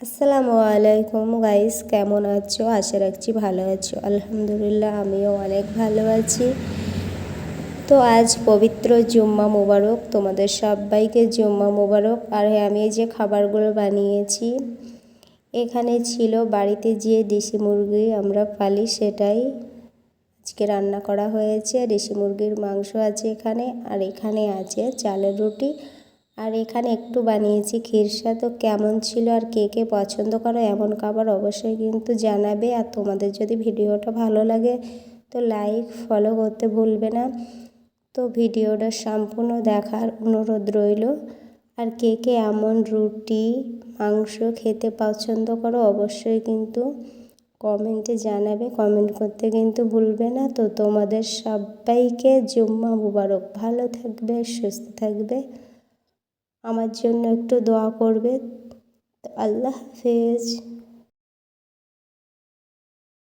আসসালামু আলাইকুম গাইস, কেমন আছো? আশা রাখছি ভালো আছো। আলহামদুলিল্লাহ, আমিও অনেক ভালো আছি। তো আজ পবিত্র জুম্মা মোবারক, তোমাদের সবাইকে জুম্মা মোবারক। আর আমি এই যে খাবারগুলো বানিয়েছি, এখানে ছিল বাড়িতে যে দেশি মুরগি আমরা পালি, সেটাই আজকে রান্না করা হয়েছে। দেশি মুরগির মাংস আছে এখানে, আর এখানে আছে চালের রুটি, আর এখানে একটু বানিয়েছি খিরসা। তো কেমন ছিল আর কে কে পছন্দ করো এমন খাবার অবশ্যই কিন্তু জানাবে। আর তোমাদের যদি ভিডিওটা ভালো লাগে তো লাইক ফলো করতে ভুলবে না। তো ভিডিওটা সম্পূর্ণ দেখার অনুরোধ রইল। আর কে কে এমন রুটি মাংস খেতে পছন্দ করো অবশ্যই কিন্তু কমেন্টে জানাবে, কমেন্ট করতে কিন্তু ভুলবে না। তো তোমাদের সবাইকে জুম্মা মুবারক। ভালো থাকবে, সুস্থ থাকবে, আমার জন্য একটু দোয়া করবে। তো আল্লাহ হাফেজ।